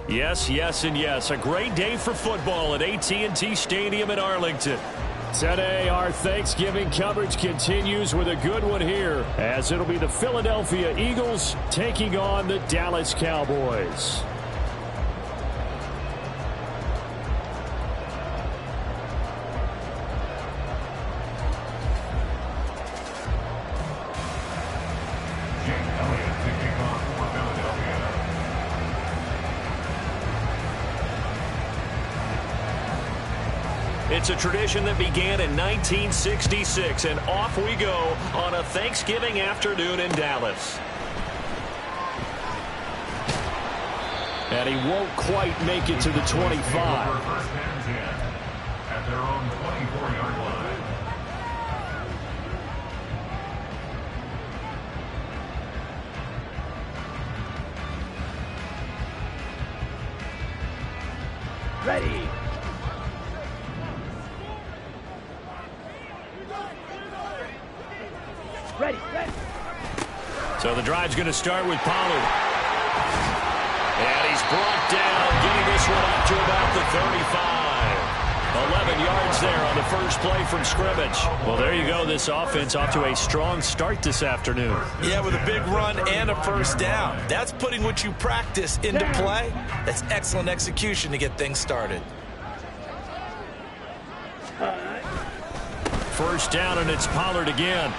Yes, yes, and yes. A great day for football at AT&T Stadium in Arlington. Today, our Thanksgiving coverage continues with a good one here, as it'll be the Philadelphia Eagles taking on the Dallas Cowboys. It's a tradition that began in 1966, and off we go on a Thanksgiving afternoon in Dallas. And he won't quite make it to the 25. At their own 24-yard line. Ready. Ready. So the drive's going to start with Pollard. And he's brought down, getting this one up to about the 35. 11 yards there on the first play from scrimmage. Well, there you go. This offense off to a strong start this afternoon. Yeah, with a big run and a first down. That's putting what you practice into play. That's excellent execution to get things started. First down, and it's Pollard again.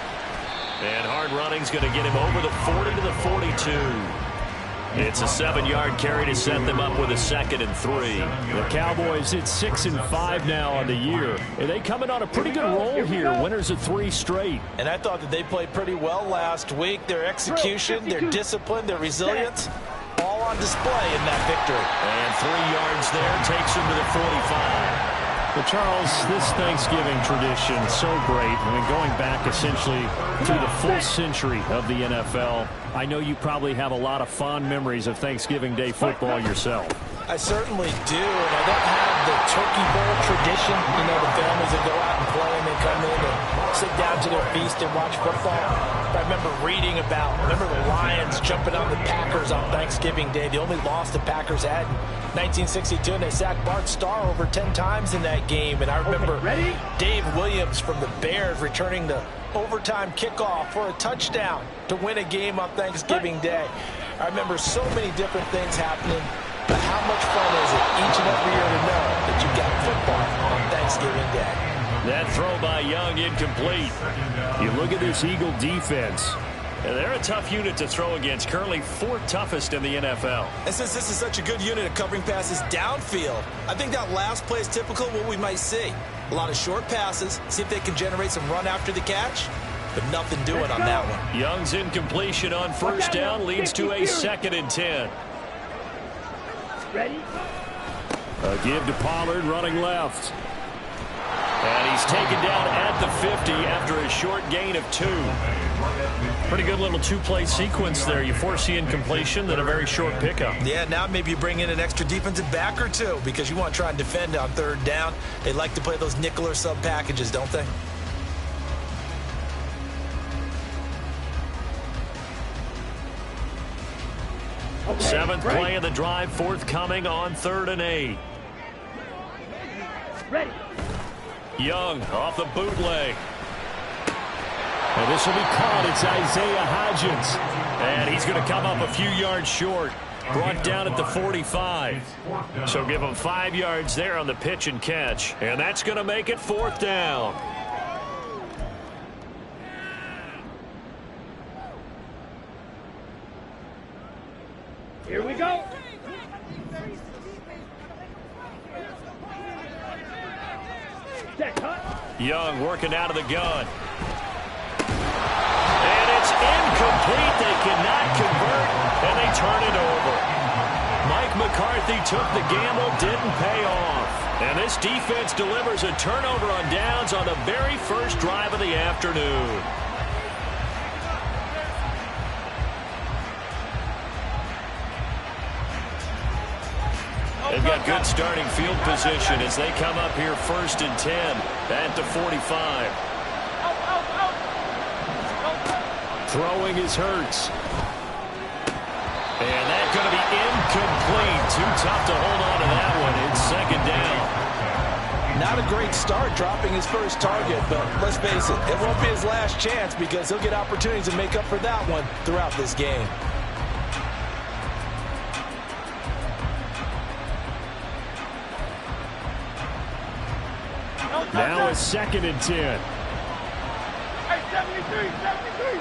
And hard running's going to get him over the 40 to the 42. It's a 7-yard carry to set them up with a 2nd and 3. The Cowboys at 6-5 now on the year. And they coming on a pretty good roll here. Winners of 3 straight. And I thought that they played pretty well last week. Their execution, their discipline, their resilience, all on display in that victory. And 3 yards there takes them to the 45. Well, Charles, this Thanksgiving tradition, so great. I mean, going back essentially to the full century of the NFL. I know you probably have a lot of fond memories of Thanksgiving Day football yourself. I certainly do, and I don't have the turkey bowl tradition. You know, the families that go out and play and they come in and sit down to their feast and watch football. But I remember reading about, the Lions jumping on the Packers on Thanksgiving Day. The only loss the Packers had in 1962, and they sacked Bart Starr over 10 times in that game. And I remember Dave Williams from the Bears returning the overtime kickoff for a touchdown to win a game on Thanksgiving Day. I remember so many different things happening. But how much fun is it each and every year to know that you've got football on Thanksgiving Day? That throw by Young incomplete. You look at this Eagle defense. And they're a tough unit to throw against, currently 4th toughest in the NFL. And since this is such a good unit of covering passes downfield, I think that last play is typical of what we might see. A lot of short passes, see if they can generate some run after the catch, but nothing doing on that one. Young's incompletion on first down leads to a 2nd and 10. Ready? A give to Pollard running left. And he's taken down at the 50 after a short gain of 2. Pretty good little 2-play sequence there. You force the incompletion, then a very short pickup. Yeah, now maybe you bring in an extra defensive back or 2 because you want to try and defend on 3rd down. They like to play those nickel or sub packages, don't they? Seventh play of the drive forthcoming on 3rd and 8. Ready. Young off the bootleg. And this will be caught. It's Isaiah Hodgins. And he's going to come up a few yards short. Brought down at the 45. So give him 5 yards there on the pitch and catch. And that's going to make it 4th down. Here we go. Young working out of the gun. And it's incomplete. They cannot convert, and they turn it over. Mike McCarthy took the gamble, didn't pay off. And this defense delivers a turnover on downs on the very first drive of the afternoon. They've got good starting field position as they come up here 1st and 10 at the 45. Throwing is Hurts. And that's going to be incomplete. Too tough to hold on to that one. It's second down. Not a great start dropping his first target, but let's face it, it won't be his last chance because he'll get opportunities to make up for that one throughout this game. Now it's 2nd and 10. Hey, 73, 73.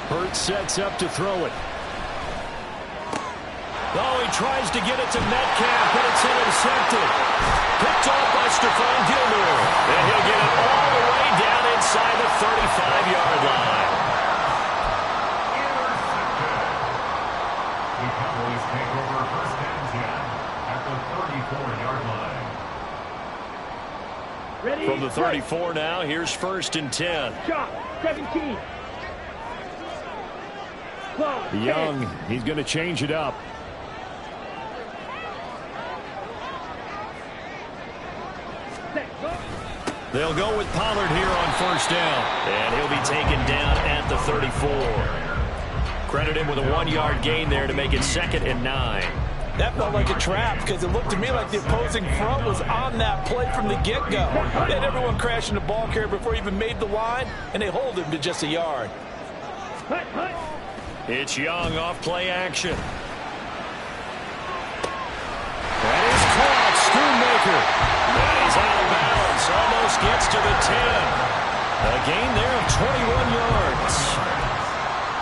Hurts sets up to throw it. Oh, he tries to get it to Metcalf, but it's intercepted. Picked off by Stephon Gilmore. And he'll get it all the way down inside the 35-yard line. The Cowboys take over first and 10 at the 34-yard line. Ready? From the 34 now, here's 1st and 10. Shot, 17. Young, he's going to change it up. They'll go with Pollard here on 1st down. And he'll be taken down at the 34. Credit him with a 1-yard gain there to make it 2nd and 9. That felt like a trap because it looked to me like the opposing front was on that play from the get-go. They had everyone crashing the ball carrier before he even made the line, and they hold him to just a yard. It's Young off play action. That is caught. Schoonmaker. And he's out of bounds. Almost gets to the 10. A gain there of 21 yards.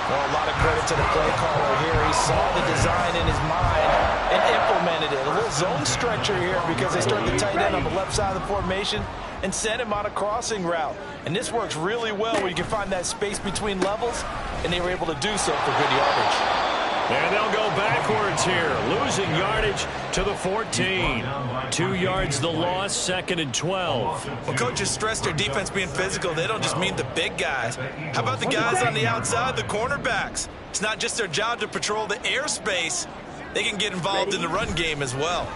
Well, a lot of credit to the play caller here. He saw the design in his mind and implemented it. A little zone stretcher here because they started the tight end on the left side of the formation and sent him on a crossing route. And this works really well when you can find that space between levels, and they were able to do so for good yardage. And they'll go backwards here, losing yardage to the 14. 2 yards the loss, 2nd and 12. Well, coaches stress their defense being physical. They don't just mean the big guys. How about the guys on the outside, the cornerbacks? It's not just their job to patrol the airspace. They can get involved in the run game as well.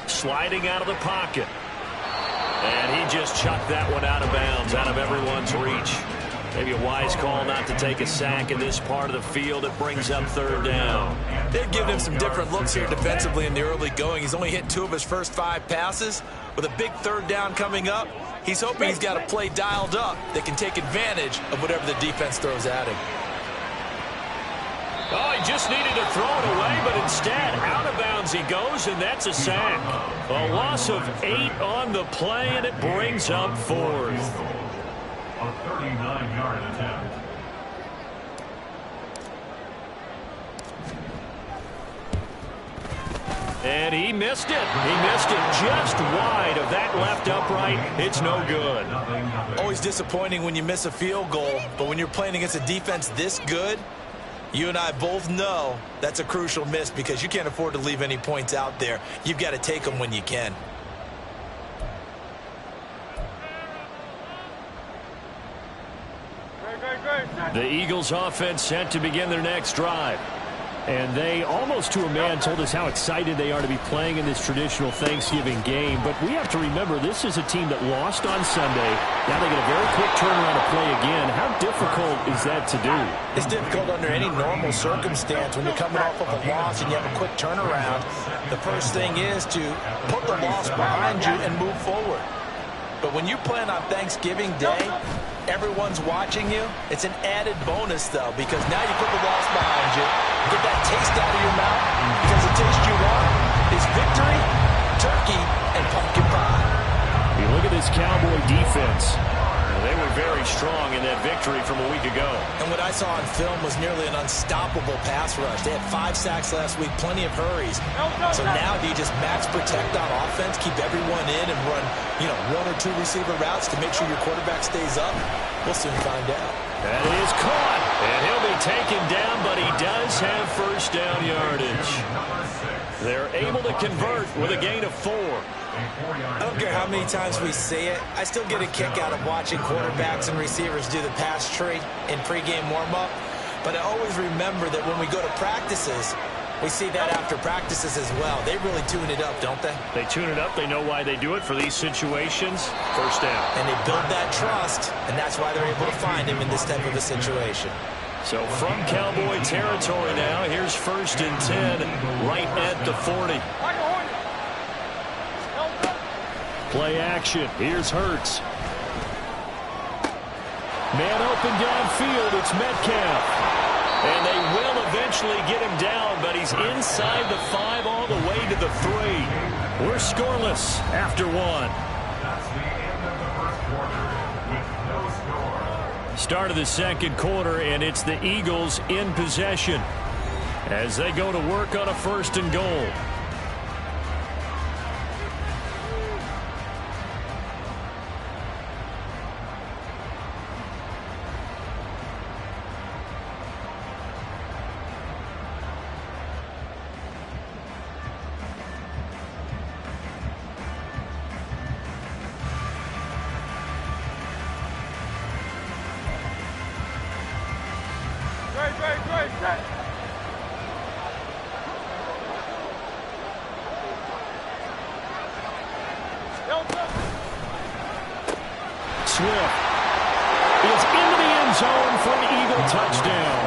Sliding out of the pocket. And he just chucked that one out of bounds, out of everyone's reach. Maybe a wise call not to take a sack in this part of the field. It brings up 3rd down. They've given him some different looks here defensively in the early going. He's only hit 2 of his first 5 passes. With a big 3rd down coming up, he's hoping he's got a play dialed up that can take advantage of whatever the defense throws at him. Oh, he just needed to throw it away, but instead, out of bounds he goes, and that's a sack. A loss of 8 on the play, and it brings up 4th. A 39-yard attempt. And he missed it. He missed it just wide of that left upright. It's no good. Always disappointing when you miss a field goal, but when you're playing against a defense this good, you and I both know that's a crucial miss because you can't afford to leave any points out there. You've got to take them when you can. The Eagles offense set to begin their next drive. And they, almost to a man, told us how excited they are to be playing in this traditional Thanksgiving game. But we have to remember, this is a team that lost on Sunday. Now they get a very quick turnaround to play again. How difficult is that to do? It's difficult under any normal circumstance when you're coming off of a loss and you have a quick turnaround. The first thing is to put the loss behind you and move forward. But when you plan on Thanksgiving Day, everyone's watching you. It's an added bonus, though, because now you put the loss behind you, get that taste out of your mouth, because the taste you want is victory, turkey, and pumpkin pie. You look at this Cowboy defense. They were very strong in that victory from a week ago. And what I saw on film was nearly an unstoppable pass rush. They had 5 sacks last week, plenty of hurries. So now do you just max protect on offense, keep everyone in, and run, 1 or 2 receiver routes to make sure your quarterback stays up? We'll soon find out. That is caught. And he'll be taken down, but he does have first down yardage. They're able to convert with a gain of 4. I don't care how many times we see it. I still get a kick out of watching quarterbacks and receivers do the pass tree in pregame warm-up. But I always remember that when we go to practices, We see that after practices as well. They really tune it up, don't they? They tune it up. They know why they do it for these situations. First down. And they build that trust, and that's why they're able to find him in this type of a situation. So from Cowboy territory now, here's 1st and 10 right at the 40. Play action. Here's Hurts. Man open downfield. It's Metcalf. And they will eventually get him down, but he's inside the 5 all the way to the 3. We're scoreless after 1. That's the end of the first quarter with no score. Start of the second quarter, and it's the Eagles in possession as they go to work on a 1st and goal. Swift is into the end zone for an Eagle touchdown.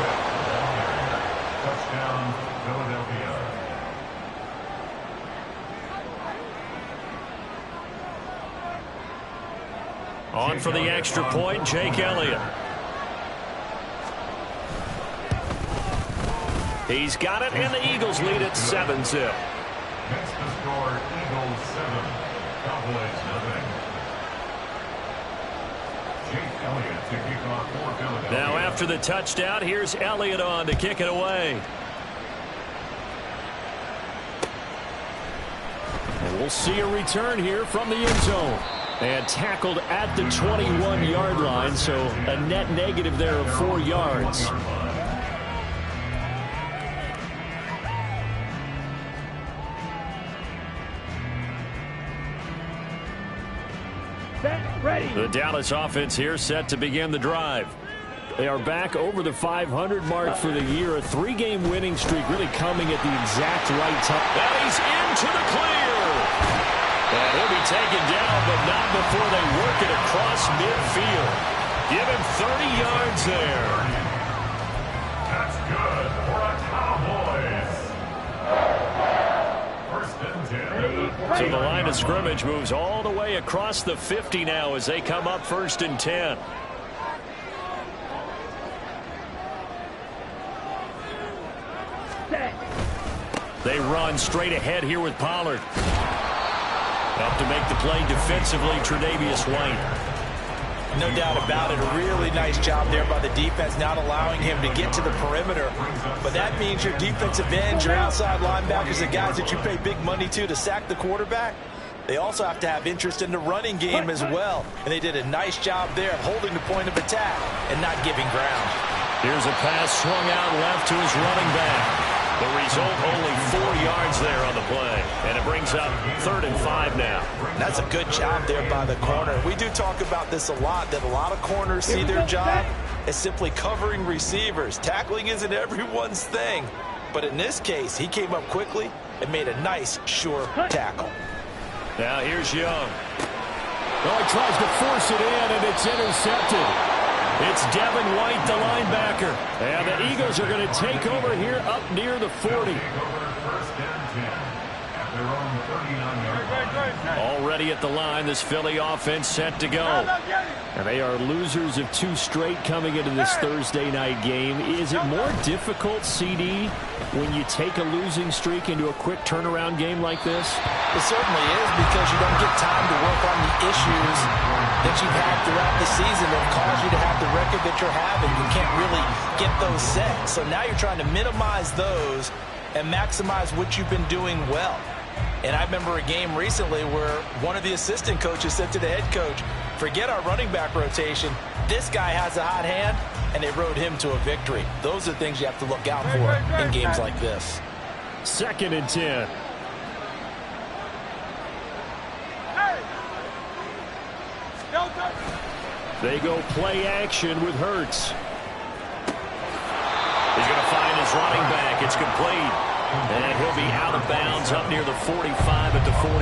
Touchdown, Philadelphia. On for the extra point, Jake Elliott. He's got it, and the Eagles lead at 7-0. Next to score, Eagles 7, Cowboys 0. Jake Elliott to kick off for Philadelphia. Now after the touchdown, here's Elliott on to kick it away. And we'll see a return here from the end zone. And tackled at the 21-yard line, so a net negative there of 4 yards. Ready. The Dallas offense here set to begin the drive. They are back over the 500 mark for the year. A 3-game winning streak really coming at the exact right time. And he's into the clear. And he'll be taken down, but not before they work it across midfield. Give him 30 yards there. That's good for a Cowboys. 1st and 10. So the line of scrimmage moves all the way across the 50 now as they come up 1st and 10. They run straight ahead here with Pollard. Up to make the play defensively, Tre'Davious White. No doubt about it. A really nice job there by the defense, not allowing him to get to the perimeter. But that means your defensive ends, your outside linebackers, the guys that you pay big money to sack the quarterback, they also have to have interest in the running game as well. And they did a nice job there of holding the point of attack and not giving ground. Here's a pass swung out left to his running back. The result, only 4 yards there on the play. And it brings up 3rd and 5 now. That's a good job there by the corner. We do talk about this a lot, that a lot of corners see their job as simply covering receivers. Tackling isn't everyone's thing. But in this case, he came up quickly and made a nice, sure tackle. Now here's Young. Well, he tries to force it in, and it's intercepted. It's Devin White, the linebacker. And the Eagles are going to take over here up near the 40. Take over 1st and 10 at their own 39-yard line. Already at the line, this Philly offense set to go. And they are losers of 2 straight coming into this Thursday night game. Is it more difficult, CD, when you take a losing streak into a quick turnaround game like this? It certainly is, because you don't get time to work on the issues that you've had throughout the season that cause you to have the record that you're having. You can't really get those set. So now you're trying to minimize those and maximize what you've been doing well. And I remember a game recently where one of the assistant coaches said to the head coach, forget our running back rotation. This guy has a hot hand, and they rode him to a victory. Those are things you have to look out for in games like this. 2nd and 10. They go play action with Hurts. He's going to find his running back. It's complete. And he'll be out of bounds up near the 45 at the 44.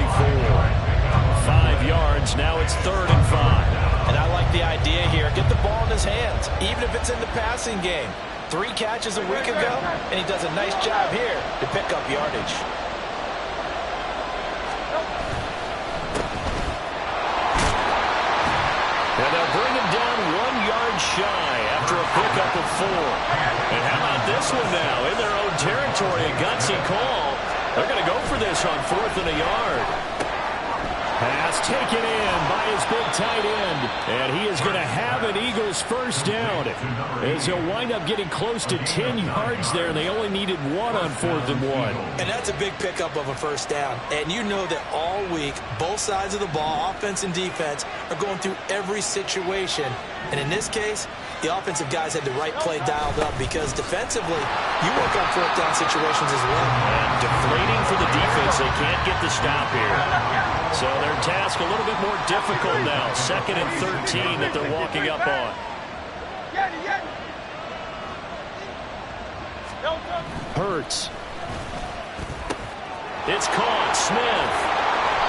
5 yards. Now it's 3rd and 5. And I like the idea here. Get the ball in his hands, even if it's in the passing game. 3 catches a week ago, and he does a nice job here to pick up yardage. And they'll bring him down 1 yard shy after a pickup of 4. And how about this one now? In their own territory, a gutsy call. They're going to go for this on 4th and a yard. Pass taken in by his big tight end. And he is going to have an Eagles first down. As he'll wind up getting close to 10 yards there. And they only needed 1 on 4th and 1. And that's a big pickup of a first down. And you know that all week, both sides of the ball, offense and defense, are going through every situation. And in this case, the offensive guys had the right play dialed up because defensively, you work on 4th down situations as well. And deflating for the defense. They can't get the stop here. So their task a little bit more difficult now. 2nd and 13 that they're walking up on. Hurts. It's caught. Smith.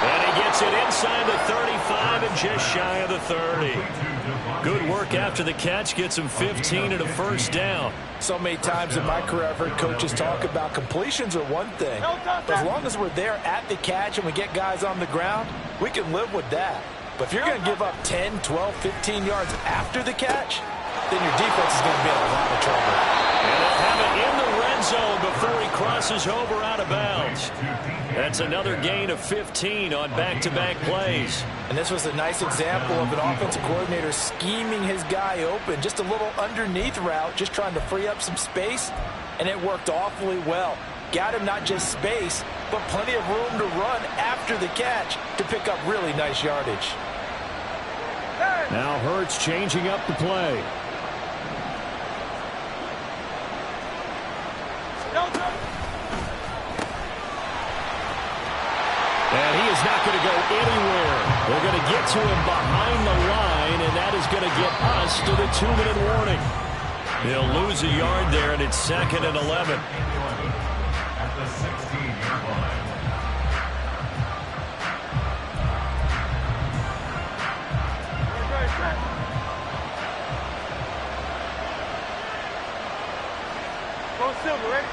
And he gets it inside the 35 and just shy of the 30. Good work after the catch. Gets him 15 and a first down. So many times in my career, I've heard coaches talk about completions are one thing. But as long as we're there at the catch and we get guys on the ground, we can live with that. But if you're going to give up 10, 12, 15 yards after the catch, then your defense is going to be in a lot of trouble. And they'll have it in the red zone before he crosses over out of bounds. That's another gain of 15 on back-to-back plays. And this was a nice example of an offensive coordinator scheming his guy open. Just a little underneath route, just trying to free up some space, and it worked awfully well. Got him not just space, but plenty of room to run after the catch to pick up really nice yardage. Now Hurts changing up the play. And he is not going to go anywhere. They're going to get to him behind the line, and that is going to get us to the 2-minute warning. He'll lose a yard there, and it's 2nd and 11. At the 16-yard line. Go Silver, ready?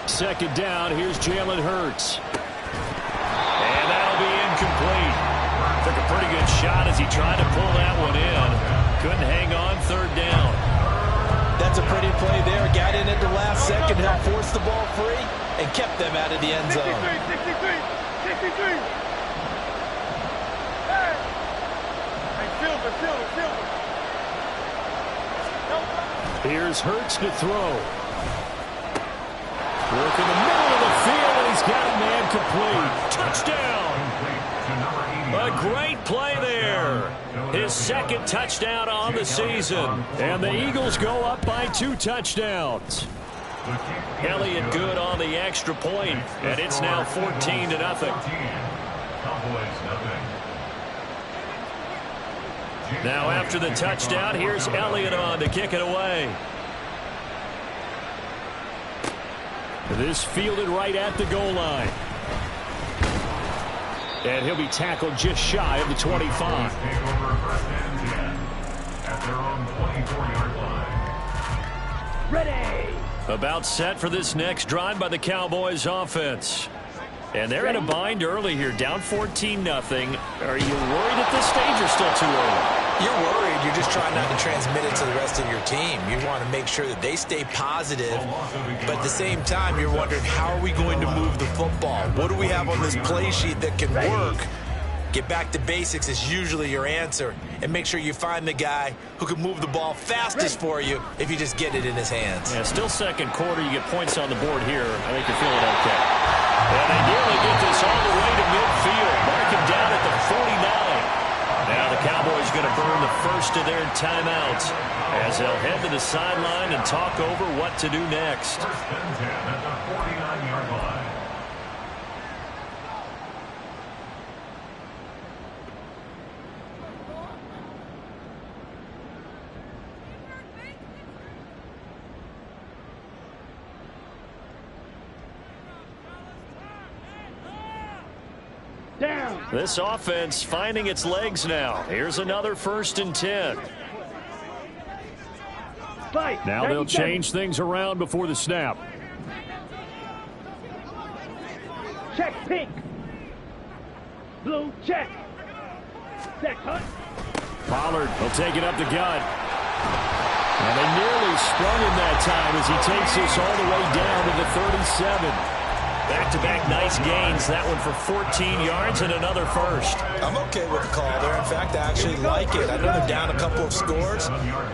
Second down, here's Jalen Hurts. And that'll be incomplete. Took a pretty good shot as he tried to pull that one in. Couldn't hang on 3rd down. That's a pretty play there. Got in at the last second, helped force the ball free, and kept them out of the end zone. 63. Hey, Silver. Here's Hurts to throw. Work in the middle of the field, and he's got a man complete. Touchdown! A great play there. His 2nd touchdown on the season. And the Eagles go up by 2 touchdowns. Elliott good on the extra point, and it's now 14-0. Now after the touchdown, here's Elliott on to kick it away. This fielded right at the goal line. And he'll be tackled just shy of the 25. Ready. About set for this next drive by the Cowboys offense. And they're in a bind early here, down 14-0. Are you worried at this stage or still too early? You're worried. You're just trying not to transmit it to the rest of your team. You want to make sure that they stay positive, but at the same time, you're wondering, how are we going to move the football? What do we have on this play sheet that can work? Get back to basics is usually your answer, and make sure you find the guy who can move the ball fastest for you if you just get it in his hands. Yeah, still 2nd quarter. You get points on the board here. I think you're feeling okay. And they nearly get this all the way to midfield. Mark him down at the 49. Now the Cowboys going to burn the first of their timeouts as they'll head to the sideline and talk over what to do next. 1st and 10 at the 49-yard line. This offense finding its legs now. Here's another 1st and 10. Now they'll change things around before the snap. Check pink. Blue check. Check hunt. Pollard will take it up the gut. And they nearly sprung him that time as he takes this all the way down to the 37. Back-to-back nice gains. That one for 14 yards and another 1st. I'm okay with the call there. In fact, I actually like it. I know they're down a couple of scores,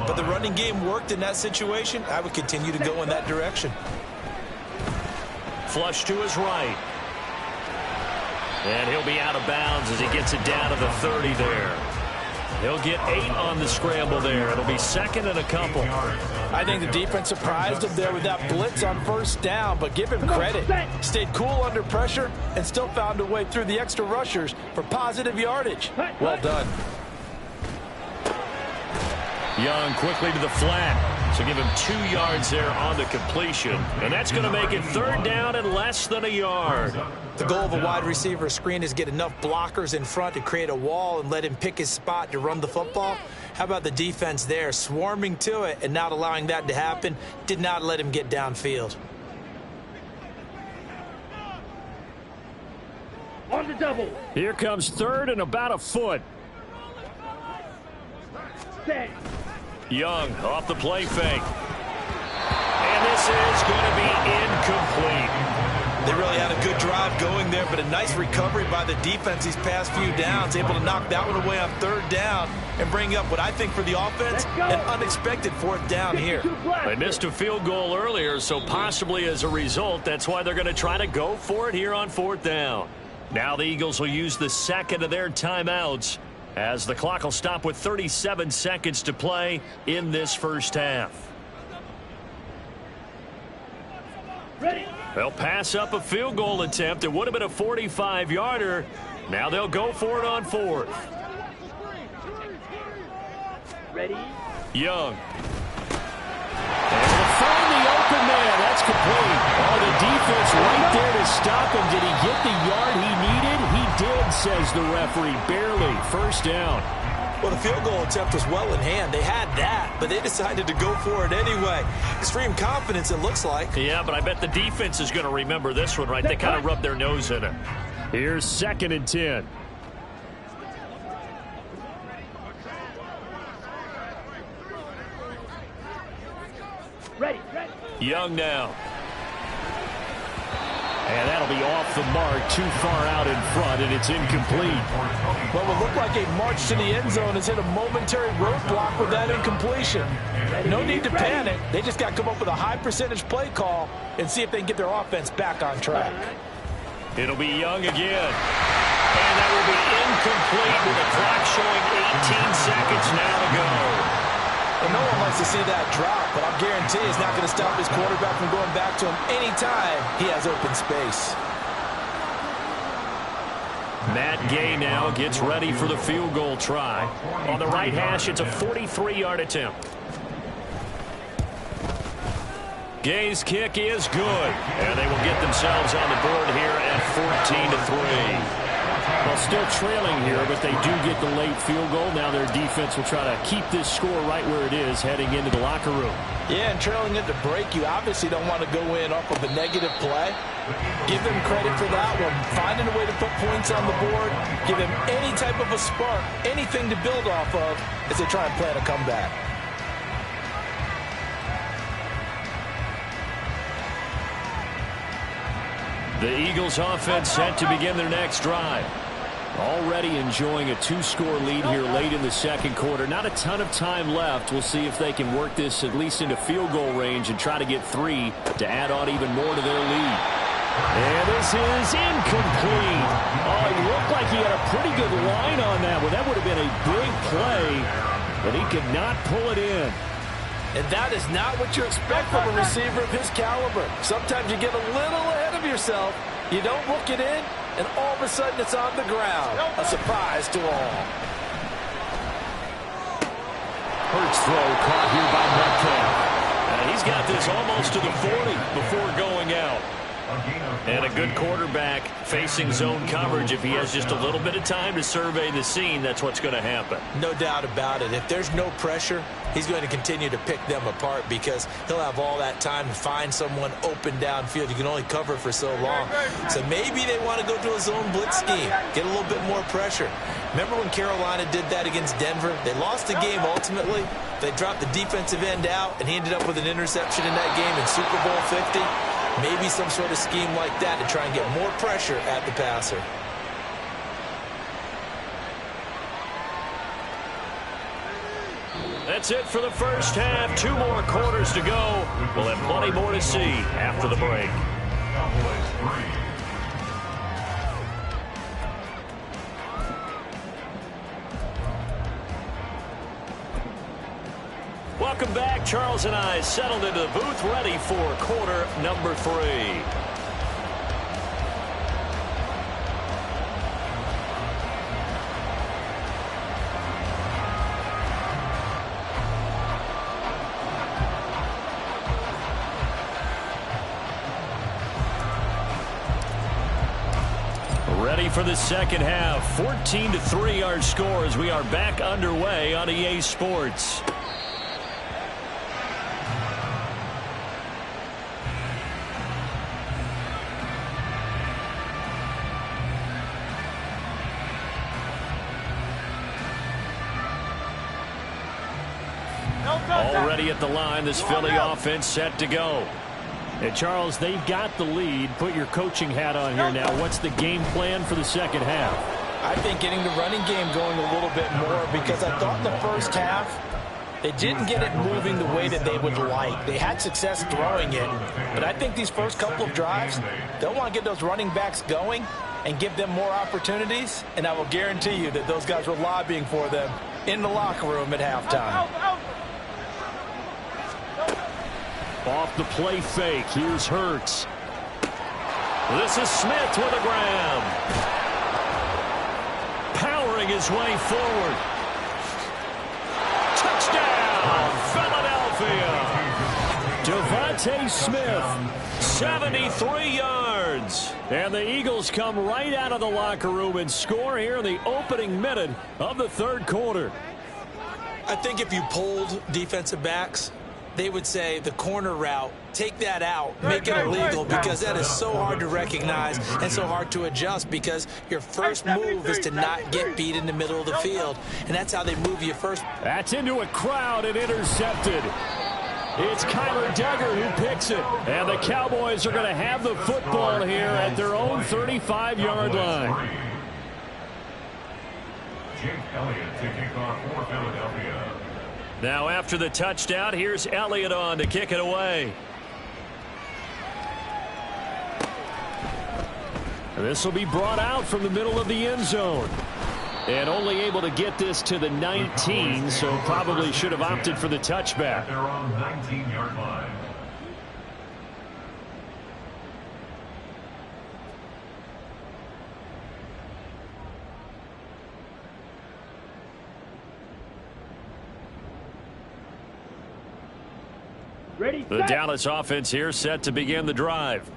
but the running game worked in that situation. I would continue to go in that direction. Flush to his right. And he'll be out of bounds as he gets it down to the 30 there. He'll get 8 on the scramble there. It'll be 2nd and a couple. I think the defense surprised him there with that blitz on 1st down, but give him credit. Stayed cool under pressure and still found a way through the extra rushers for positive yardage. Well done. Young quickly to the flat. So give him 2 yards there on the completion. And that's going to make it 3rd down and less than a yard. The goal of a wide receiver screen is get enough blockers in front to create a wall and let him pick his spot to run the football. How about the defense there, swarming to it and not allowing that to happen? Did not let him get downfield. On the double. Here comes 3rd and about a foot. Set. Young off the play fake. And this is going to be incomplete. They really had a good drive going there, but a nice recovery by the defense these past few downs, able to knock that one away on 3rd down and bring up what I think for the offense, an unexpected 4th down here. They missed a field goal earlier, so possibly as a result, that's why they're going to try to go for it here on 4th down. Now the Eagles will use the 2nd of their timeouts as the clock will stop with 37 seconds to play in this 1st half. Ready. They'll pass up a field goal attempt. It would have been a 45-yarder. Now they'll go for it on 4th. Ready. Young. And to find the open man. That's complete. Oh, the defense right there to stop him. Did he get the yard he needed? He did, says the referee. Barely. 1st down. Well, the field goal attempt was well in hand. They had that, but they decided to go for it anyway. Extreme confidence, it looks like. Yeah, but I bet the defense is going to remember this one, right? They kind of rubbed their nose in it. Here's 2nd and 10. Ready. Young now. And that'll be off the mark, too far out in front, and it's incomplete. Well, it looked like a march to the end zone has hit a momentary roadblock with that incompletion. No need to panic. They just got to come up with a high percentage play call and see if they can get their offense back on track. It'll be Young again. And that will be incomplete with the clock showing 18 seconds now to go. And no one likes to see that drop, but I'll guarantee it's not going to stop his quarterback from going back to him anytime he has open space. Matt Gay now gets ready for the field goal try. On the right hash, it's a 43-yard attempt. Gay's kick is good, and they will get themselves on the board here at 14-3. Well, still trailing here, but they do get the late field goal. Now their defense will try to keep this score right where it is heading into the locker room. Yeah, and trailing at the break, you obviously don't want to go in off of a negative play. Give them credit for that one. Finding a way to put points on the board. Give them any type of a spark, anything to build off of as they try and plan a comeback. The Eagles offense set to begin their next drive. Already enjoying a 2-score lead here late in the 2nd quarter. Not a ton of time left. We'll see if they can work this at least into field goal range and try to get 3 to add on even more to their lead. And this is incomplete. Oh, it looked like he had a pretty good line on that one. That would have been a big play, but he could not pull it in. And that is not what you expect from a receiver of his caliber. Sometimes you get a little ahead of yourself. You don't look it in, and all of a sudden it's on the ground. A surprise to all. Hurts throw caught here by Metcalf. And he's got this almost to the 40 before going out. And a good quarterback facing zone coverage. If he has just a little bit of time to survey the scene, that's what's going to happen. No doubt about it. If there's no pressure, he's going to continue to pick them apart because he'll have all that time to find someone open downfield. You can only cover for so long. So maybe they want to go to a zone blitz scheme, get a little bit more pressure. Remember when Carolina did that against Denver? They lost the game ultimately. They dropped the defensive end out, and he ended up with an interception in that game in Super Bowl 50. Maybe some sort of scheme like that to try and get more pressure at the passer. That's it for the first half. 2 more quarters to go. We'll have plenty more to see after the break. Welcome back. Charles and I settled into the booth, ready for quarter number 3. Ready for the second half. 14-3 our score as we are back underway on EA Sports. Already at the line, this Philly offense set to go. Hey, Charles, they've got the lead. Put your coaching hat on here now. What's the game plan for the second half? I think getting the running game going a little bit more because I thought in the first half they didn't get it moving the way that they would like. They had success throwing it, but I think these first couple of drives, they'll want to get those running backs going and give them more opportunities, and I will guarantee you that those guys were lobbying for them in the locker room at halftime. Off the play fake. Here's Hurts. This is Smith with a grab. Powering his way forward. Touchdown, Philadelphia. Devontae Smith, 73 yards. And the Eagles come right out of the locker room and score here in the opening minute of the third quarter. I think if you polled defensive backs, they would say the corner route, take that out, make it illegal, because that is so hard to recognize and so hard to adjust because your first move is to not get beat in the middle of the field, and that's how they move you first. That's into a crowd and intercepted. It's Kyler Duggar who picks it, and the Cowboys are going to have the football here at their own 35-yard line. Jake Elliott to kick off for Philadelphia. Now after the touchdown, here's Elliott on to kick it away. This will be brought out from the middle of the end zone. And only able to get this to the 19, so probably should have opted for the touchback. They're on 19-yard line. Ready, The set. Dallas offense here set to begin the drive.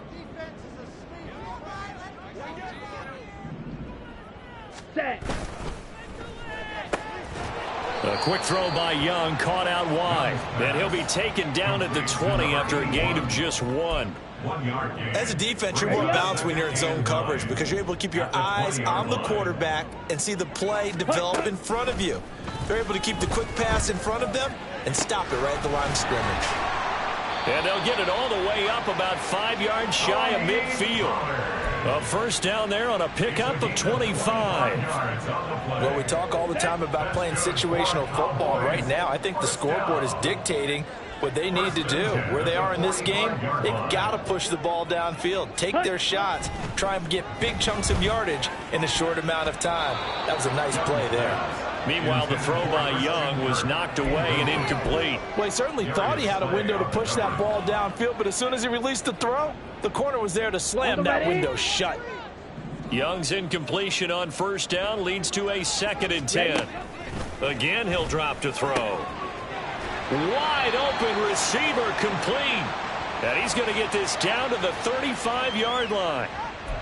Set. A quick throw by Young, caught out wide. And he'll be taken down at the 20 after a gain of just 1. 1 yard gain. As a defense, you're more balanced when you're in zone coverage because you're able to keep your eyes on the quarterback and see the play develop in front of you. They're able to keep the quick pass in front of them and stop it right at the line of scrimmage. And they'll get it all the way up about 5 yards shy of midfield. A first down there on a pickup of 25. Well, we talk all the time about playing situational football. Right now, I think the scoreboard is dictating what they need to do. Where they are in this game, they've got to push the ball downfield, take their shots, try and get big chunks of yardage in a short amount of time. That was a nice play there. Meanwhile, the throw by Young was knocked away and incomplete. Well, he certainly thought he had a window to push that ball downfield, but as soon as he released the throw, the corner was there to slam that window shut. Young's incompletion on first down leads to a 2nd and 10. Again, he'll drop to throw. Wide open receiver complete. And he's going to get this down to the 35-yard line.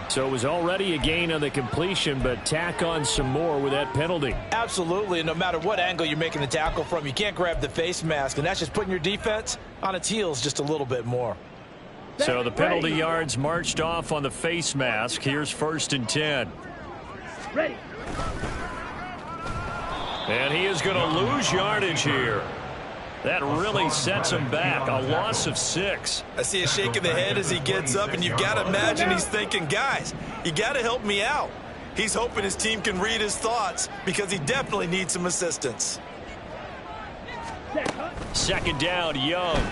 So it was already a gain on the completion, but tack on some more with that penalty. Absolutely, and no matter what angle you're making the tackle from, you can't grab the face mask, and that's just putting your defense on its heels just a little bit more. So the penalty yards marched off on the face mask. Here's 1st and 10. Ready. And he is going to lose yardage here. That really sets him back. A loss of 6. I see a shake of the head as he gets up, and you've got to imagine he's thinking, guys, you got to help me out. He's hoping his team can read his thoughts because he definitely needs some assistance. 2nd down, Young.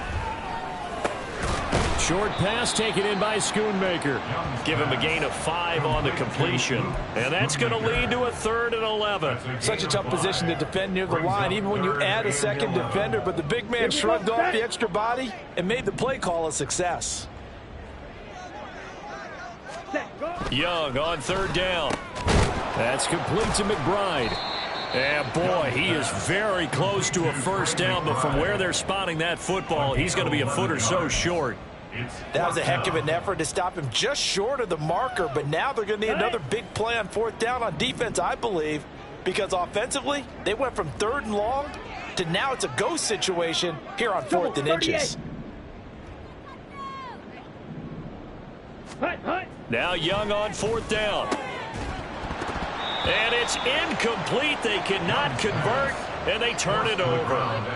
Short pass taken in by Schoonmaker. Give him a gain of 5 on the completion. And that's going to lead to a 3rd and 11. Such a tough position to defend near the line, even when you add a second defender. But the big man shrugged off the extra body and made the play call a success. Young on 3rd down. That's complete to McBride. And boy, he is very close to a 1st down, but from where they're spotting that football, he's going to be a foot or so short. That was a heck of an effort to stop him just short of the marker, but now they're going to need another big play on 4th down on defense, I believe, because offensively, they went from 3rd and long to now it's a go situation here on 4th and inches. Now Young on 4th down. And it's incomplete. They cannot convert, and they turn it over.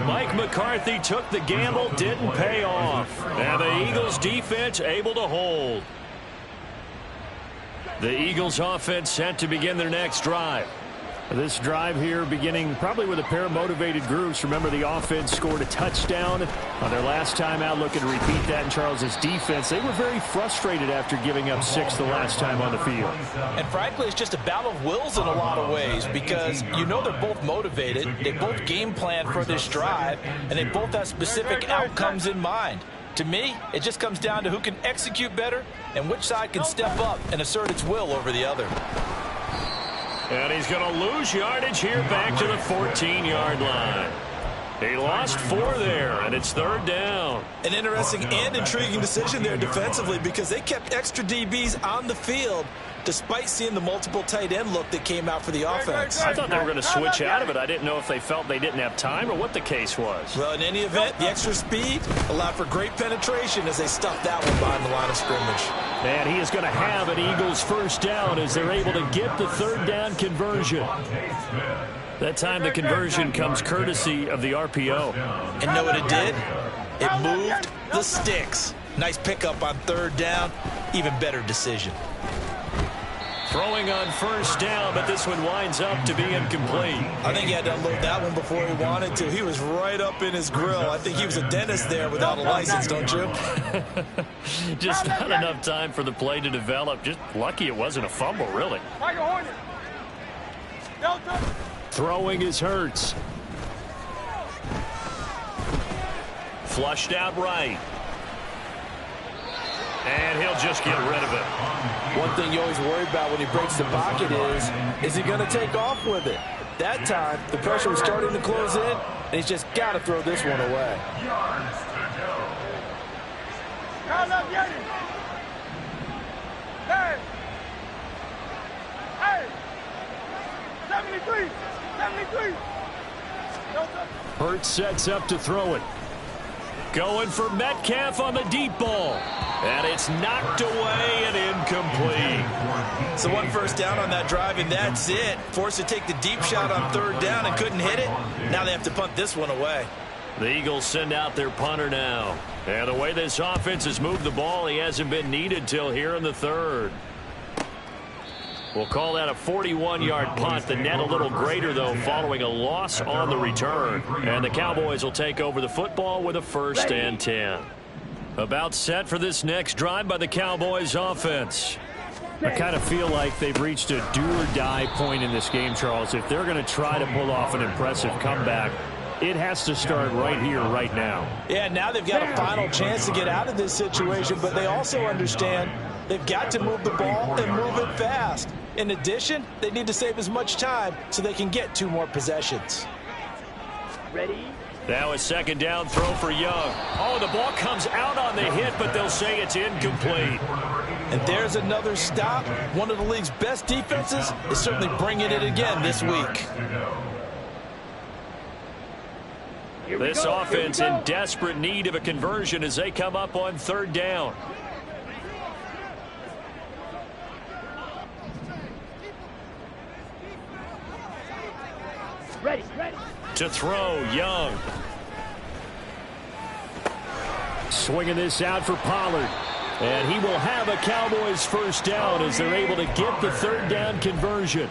Mike McCarthy took the gamble, didn't pay off. And the Eagles defense able to hold. The Eagles offense set to begin their next drive. This drive here beginning probably with a pair of motivated groups. Remember, the offense scored a touchdown on their last time out, looking to repeat that in Charles's defense. They were very frustrated after giving up 6 the last time on the field. And frankly, it's just a battle of wills in a lot of ways because you know they're both motivated. They both game plan for this drive, and they both have specific outcomes in mind. To me, it just comes down to who can execute better and which side can step up and assert its will over the other. And he's going to lose yardage here back to the 14-yard line. He lost 4 there, and it's 3rd down. An interesting and intriguing decision there defensively because they kept extra DBs on the field despite seeing the multiple tight end look that came out for the offense. I thought they were going to switch out of it. I didn't know if they felt they didn't have time or what the case was. Well, in any event, the extra speed allowed for great penetration as they stuffed that one behind the line of scrimmage. And he is going to have an Eagles 1st down as they're able to get the 3rd down conversion. That time the conversion comes courtesy of the RPO. And know what it did? It moved the sticks. Nice pickup on 3rd down. Even better decision. Throwing on 1st down, but this one winds up to be incomplete. I think he had to unload that one before he wanted to. He was right up in his grill. I think he was a dentist there without a license, don't you? Just not enough time for the play to develop. Just lucky it wasn't a fumble, really. Throwing is Hurts. Flushed out right. And he'll just get rid of it. One thing you always worry about when he breaks the pocket is he going to take off with it? That time, the pressure was starting to close in, and he's just got to throw this one away. Hurts sets up to throw it. Going for Metcalf on the deep ball. And it's knocked away and incomplete. So 1 first down on that drive, and that's it. Forced to take the deep shot on 3rd down and couldn't hit it. Now they have to punt this one away. The Eagles send out their punter now. And the way this offense has moved the ball, he hasn't been needed till here in the 3rd. We'll call that a 41-yard punt. The net a little greater, though, following a loss on the return. And the Cowboys will take over the football with a 1st and 10. About set for this next drive by the Cowboys offense. I kind of feel like they've reached a do-or-die point in this game, Charles. If they're going to try to pull off an impressive comeback, it has to start right here, right now. Yeah, now they've got a final chance to get out of this situation, but they also understand they've got to move the ball and move it fast. In addition, they need to save as much time so they can get 2 more possessions. Ready, Now a second down throw for Young. Oh, the ball comes out on the hit, but they'll say it's incomplete. And there's another stop. One of the league's best defenses is certainly bringing it again this week. This offense in desperate need of a conversion as they come up on third down. Ready. To throw, Young. Swinging this out for Pollard. And he will have a Cowboys first down as they're able to get the third down conversion.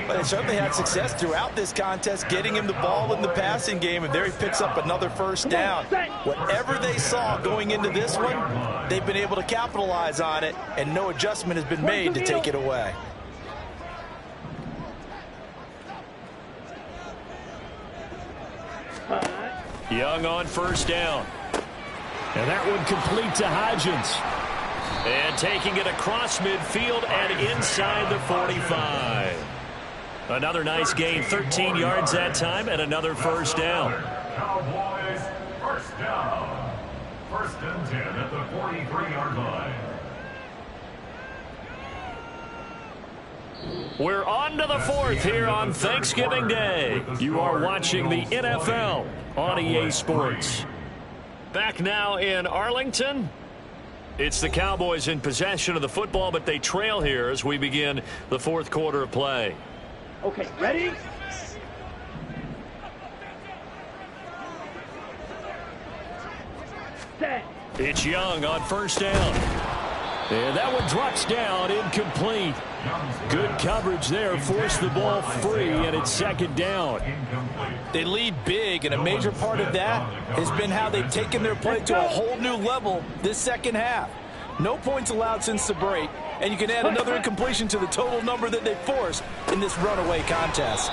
But they certainly had success throughout this contest, getting him the ball in the passing game, and there he picks up another first down. Whatever they saw going into this one, they've been able to capitalize on it, and no adjustment has been made to take it away. Young on first down. And that one complete to Hodgins. And taking it across midfield and inside the 45. Another nice gain, 13 yards that time, and another first down. Cowboys first down. First and 10 at the 43-yard line. We're on to the fourth here on Thanksgiving Day. You are watching the NFL on EA Sports. Back now in Arlington. It's the Cowboys in possession of the football, but they trail here as we begin the fourth quarter of play. Okay, ready? Set. It's Young on first down. And that one drops down, incomplete. Good coverage there, forced the ball free, and it's second down. They lead big, and a major part of that has been how they've taken their play to a whole new level this second half. No points allowed since the break, and you can add another incompletion to the total number that they forced in this runaway contest.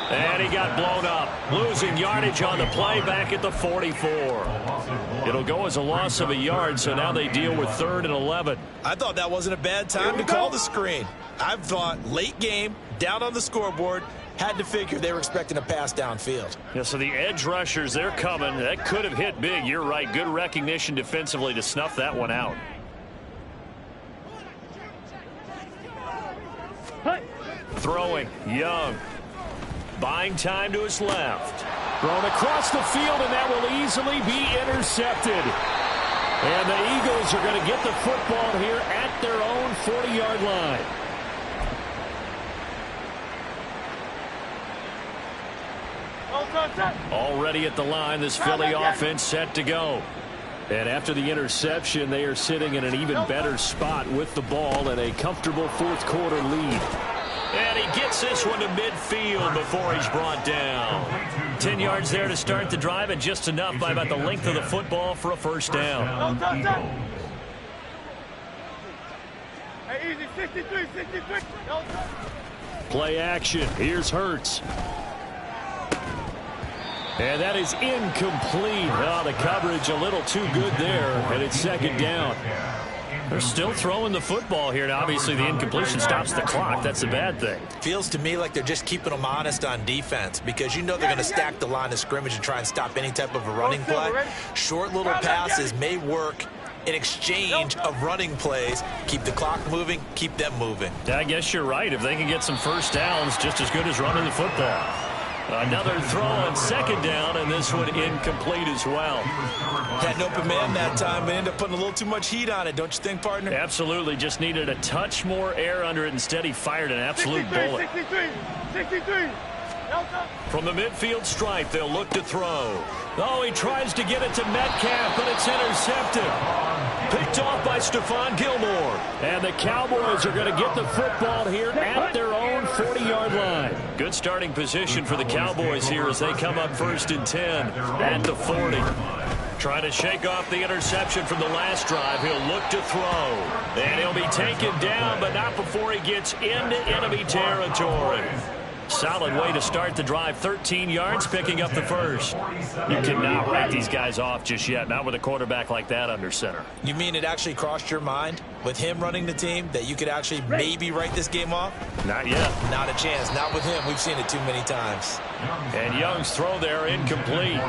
And he got blown up, losing yardage on the play back at the 44. It'll go as a loss of a yard, so now they deal with 3rd and 11. I thought that wasn't a bad time to call the screen. I've thought late game, down on the scoreboard, had to figure they were expecting a pass downfield. Yeah, so the edge rushers, they're coming. That could have hit big. You're right. Good recognition defensively to snuff that one out. Throwing, Young. Buying time to his left. Thrown across the field, and that will easily be intercepted. And the Eagles are going to get the football here at their own 40-yard line. Already at the line, this Philly offense set to go. And after the interception, they are sitting in an even better spot with the ball and a comfortable fourth quarter lead. And he gets this one to midfield before he's brought down. 10 yards there to start the drive, and just enough by about the length of the football for a first down. Hey, easy, 63. Play action. Here's Hurts. And that is incomplete. Oh, the coverage a little too good there, and it's second down. They're still throwing the football here, and obviously the incompletion stops the clock. That's the bad thing. Feels to me like they're just keeping them honest on defense, because you know they're going to stack the line of scrimmage and try and stop any type of a running play. Short little passes may work in exchange of running plays. Keep the clock moving, keep them moving. I guess you're right. If they can get some first downs, just as good as running the football. Another throw on second down, and this one incomplete as well. Had an open man that time, but ended up putting a little too much heat on it, don't you think, partner? Absolutely. Just needed a touch more air under it. Instead, he fired an absolute bullet. 63. From the midfield stripe, they'll look to throw. Oh, he tries to get it to Metcalf, but it's intercepted. Picked off by Stephon Gilmore. And the Cowboys are going to get the football here at their own 40-yard line. Good starting position for the Cowboys here as they come up 1st and 10 at the 40. Trying to shake off the interception from the last drive. He'll look to throw. And he'll be taken down, but not before he gets into enemy territory. Solid way to start the drive. 13 yards, picking up the first. You cannot write these guys off just yet, not with a quarterback like that under center. You mean it actually crossed your mind with him running the team that you could actually maybe write this game off? Not yet. Not a chance. Not with him. We've seen it too many times. And Young's throw there incomplete.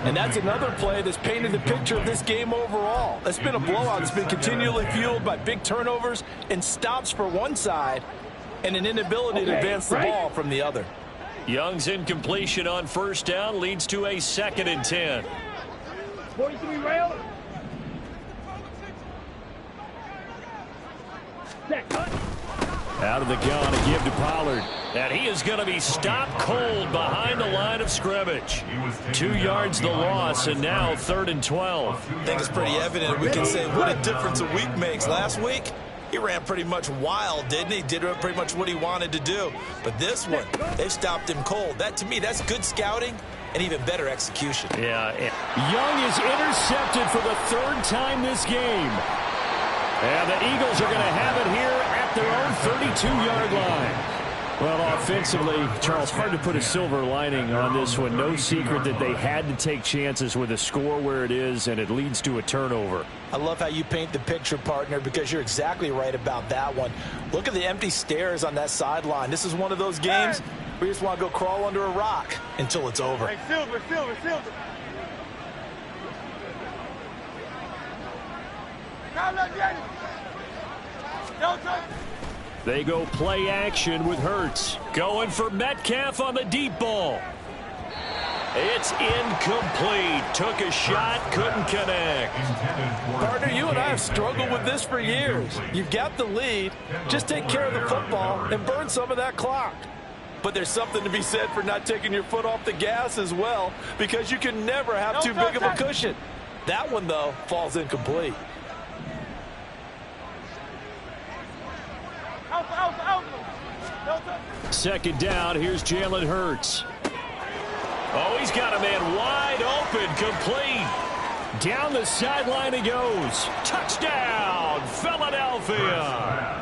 And that's another play that's painted the picture of this game overall. It's been a blowout. It's been continually fueled by big turnovers and stops for one side and an inability to advance the ball from the other. Young's incompletion on first down leads to a 2nd and 10. 43 rail. Out of the gun, a give to Pollard. And he is going to be stopped cold behind the line of scrimmage. 2 yards the loss, and now 3rd and 12. I think it's pretty evident. We can say what a difference a week makes. Last week, he ran pretty much wild, didn't he? Did pretty much what he wanted to do. But this one, they've stopped him cold. That, to me, that's good scouting and even better execution. Yeah. Young is intercepted for the 3rd time this game. And the Eagles are going to have it here at their own 32-yard line. Well, offensively, Charles, hard to put a silver lining on this one. No secret that they had to take chances with a score where it is, and it leads to a turnover. I love how you paint the picture, partner, because you're exactly right about that one. Look at the empty stairs on that sideline. This is one of those games where you just want to go crawl under a rock until it's over. Hey, Silver. Now let's get it. Don't touch. They go play action with Hurts. Going for Metcalf on the deep ball. It's incomplete. Took a shot, couldn't connect. Partner, you and I have struggled with this for years. You've got the lead. Just take care of the football and burn some of that clock. But there's something to be said for not taking your foot off the gas as well, because you can never have too big of a cushion. That one, though, falls incomplete. Second down, here's Jalen Hurts. Oh, he's got a man wide open, complete. Down the sideline he goes. Touchdown, Philadelphia.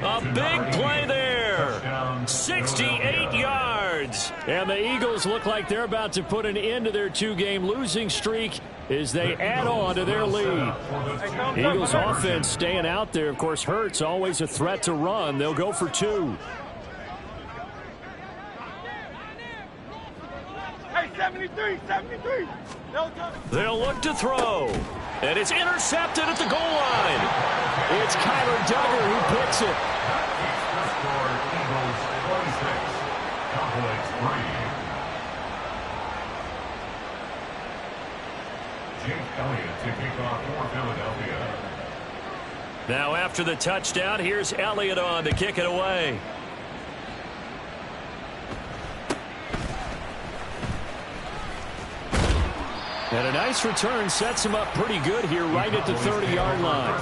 A big play there. 68 yards. And the Eagles look like they're about to put an end to their 2-game losing streak as they add on to their lead. Eagles offense staying out there. Of course, Hurts always a threat to run. They'll go for 2. Hey, 73. They'll look to throw. And it's intercepted at the goal line. It's Kyler Duggar who picks it. Now after the touchdown, here's Elliott on to kick it away. And a nice return sets him up pretty good here right at the 30-yard line.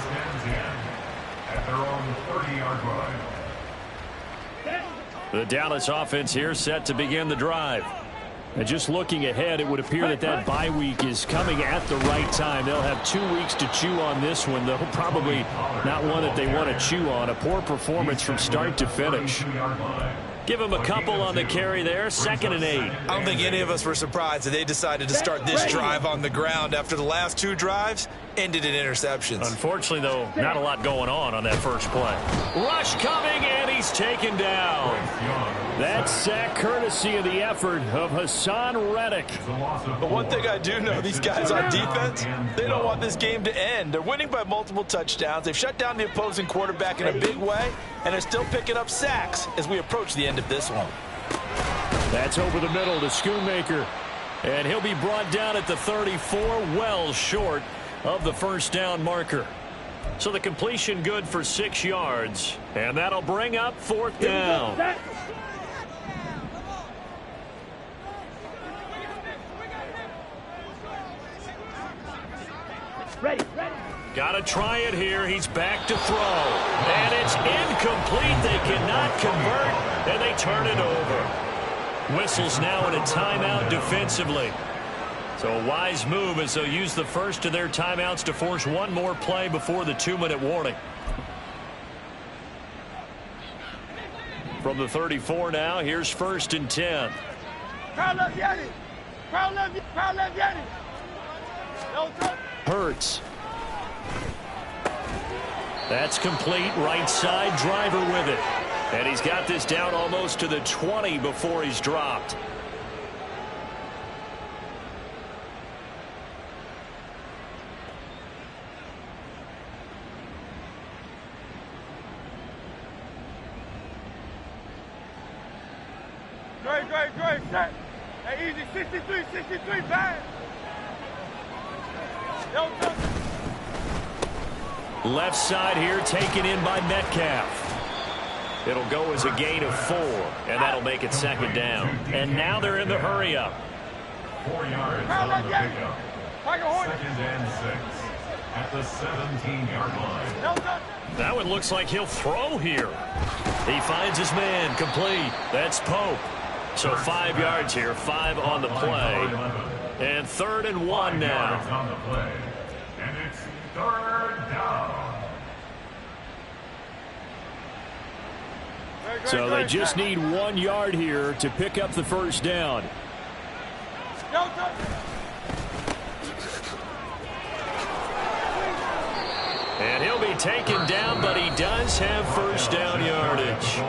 At their own 30-yard line. The Dallas offense here set to begin the drive. And just looking ahead, it would appear that bye week is coming at the right time. They'll have 2 weeks to chew on this one, though probably not one that they want to chew on. A poor performance from start to finish. Give him a couple on the carry there. 2nd and 8. I don't think any of us were surprised that they decided to start this drive on the ground after the last 2 drives ended in interceptions. Unfortunately, though, not a lot going on that first play. Rush coming, and he's taken down. That sack courtesy of the effort of Hassan Reddick. But one thing I do know, these guys on defense, they don't want this game to end. They're winning by multiple touchdowns. They've shut down the opposing quarterback in a big way, and they're still picking up sacks as we approach the end of this one. That's over the middle to Schoonmaker. And he'll be brought down at the 34, well short of the first down marker. So the completion good for 6 yards, and that'll bring up 4th down. Ready. Got to try it here. He's back to throw. And it's incomplete. They cannot convert, and they turn it over. Whistles now in a timeout defensively. So a wise move as they'll use the first of their timeouts to force one more play before the 2-minute warning. From the 34 now, here's 1st and 10. Crowd left Yanni. Crowd left Yanni. No touch. Hurts. That's complete. Right side, driver with it. And he's got this down almost to the 20 before he's dropped. Great, set. Hey, easy, 63, bang. No touch. Left side here taken in by Metcalf. It'll go as a gain of 4, and that'll make it 2nd down. And now they're in the hurry-up. 4 yards on the pickup. 2nd and 6 at the 17-yard line. No touch. That one looks like he'll throw here. He finds his man, complete. That's Pope. So 5 yards here, 5 on the play. And 3rd and 1 now. On the play. And it's 3rd down. So they just need 1 yard here to pick up the 1st down. No touch. And he'll be taken down, but he does have 1st down yardage.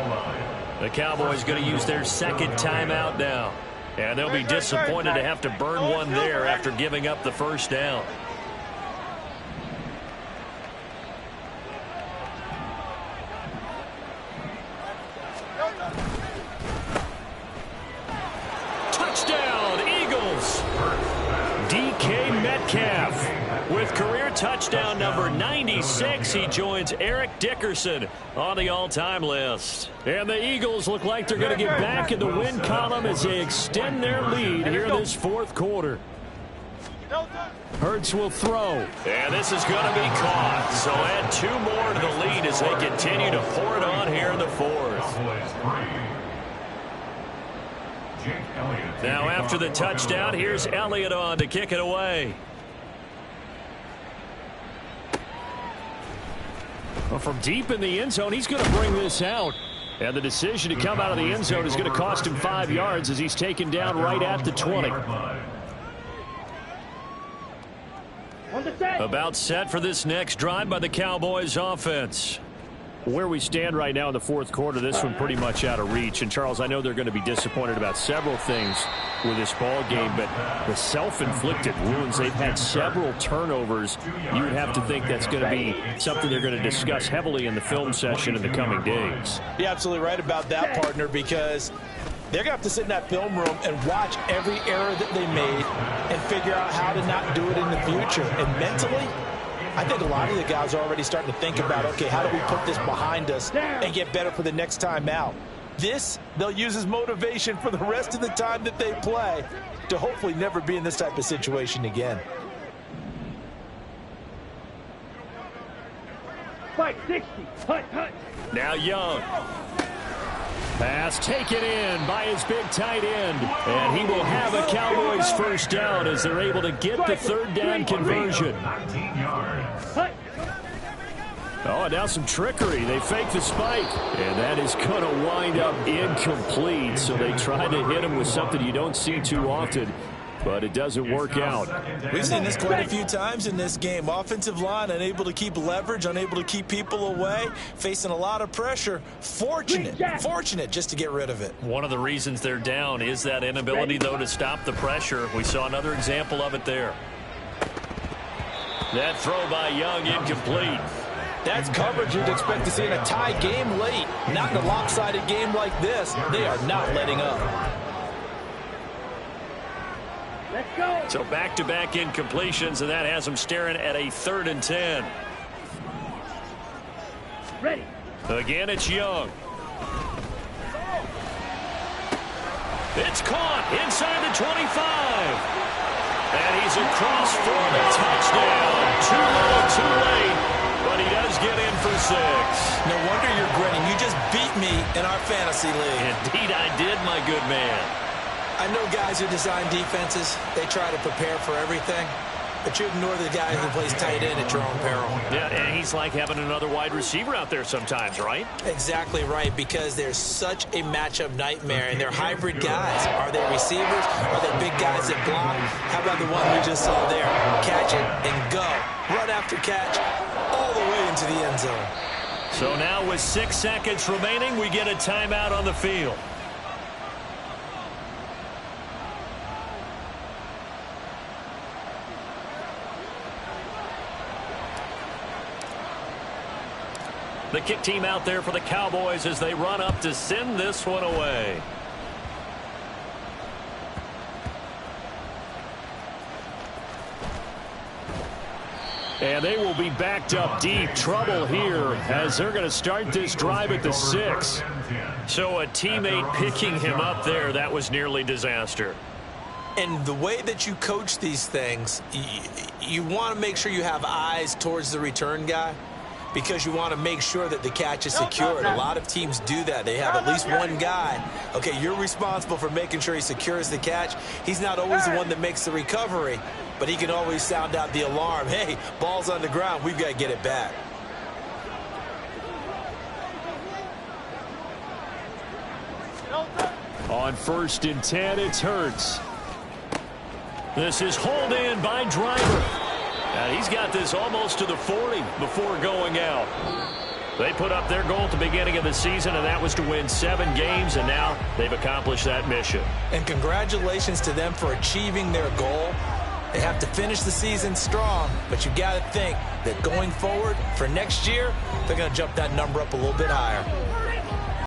The Cowboys going to use their 2nd timeout now. And they'll be disappointed to have to burn one there after giving up the 1st down. Touchdown, Eagles! DK Metcalf. With career touchdown number 96, he joins Eric Dickerson on the all-time list. And the Eagles look like they're going to get back in the win column as they extend their lead here this 4th quarter. Hurts will throw. And this is going to be caught. So add 2 more to the lead as they continue to pour it on here in the 4th. Now after the touchdown, here's Elliott on to kick it away. Well, from deep in the end zone, he's going to bring this out. And the decision to come out of the end zone is going to cost him 5 yards as he's taken down right at the 20. About set for this next drive by the Cowboys offense. Where we stand right now in the 4th quarter, this one pretty much out of reach. And, Charles, I know they're going to be disappointed about several things with this ball game, but the self-inflicted wounds, they've had several turnovers. You would have to think that's going to be something they're going to discuss heavily in the film session in the coming days. You're absolutely right about that, partner, because they're going to have to sit in that film room and watch every error that they made and figure out how to not do it in the future. And mentally, I think a lot of the guys are already starting to think about, okay, how do we put this behind us and get better for the next time out? This, they'll use as motivation for the rest of the time that they play to hopefully never be in this type of situation again. Fight 60. Hut. Now Young. Pass taken in by his big tight end. And he will have a Cowboys 1st down as they're able to get the 3rd down conversion. 19 yards. Oh, and now some trickery. They fake the spike. And that is going to wind up incomplete. So they try to hit him with something you don't see too often. But it doesn't work out. We've seen this quite a few times in this game. Offensive line unable to keep leverage, unable to keep people away, facing a lot of pressure. Fortunate just to get rid of it. One of the reasons they're down is that inability, though, to stop the pressure. We saw another example of it there. That throw by Young incomplete. That's coverage you'd expect to see in a tie game late. Not in a lopsided game like this. They are not letting up. Let's go. So back-to-back incompletions, and that has them staring at a 3rd and 10. Ready. Again, it's Young. It's caught inside the 25. And he's across for the touchdown. Too little, too late. But he does get in for 6. No wonder you're grinning. You just beat me in our fantasy league. Indeed I did, my good man. I know guys who design defenses, they try to prepare for everything. but you ignore the guy who plays tight end at your own peril. Yeah, and he's like having another wide receiver out there sometimes, right? Exactly right, because they're such a matchup nightmare, and they're hybrid guys. Are they receivers? Are they big guys that block? How about the one we just saw there? Catch it and go. Run after catch all the way into the end zone. So now with 6 seconds remaining, we get a timeout on the field. The kick team out there for the Cowboys as they run up to send this one away. And they will be backed up deep. Trouble here as they're going to start this drive at the 6. So a teammate picking him up there, that was nearly disaster. And the way that you coach these things, you want to make sure you have eyes towards the return guy, because you want to make sure that the catch is secured. A lot of teams do that. They have at least one guy. Okay, you're responsible for making sure he secures the catch. He's not always the one that makes the recovery, but he can always sound out the alarm. Hey, ball's on the ground. We've got to get it back. On 1st and 10, it's Hurts. This is hauled in by Driver. And he's got this almost to the 40 before going out. They put up their goal at the beginning of the season, and that was to win 7 games, and now they've accomplished that mission. And congratulations to them for achieving their goal. They have to finish the season strong, but you got to think that going forward for next year, they're going to jump that number up a little bit higher.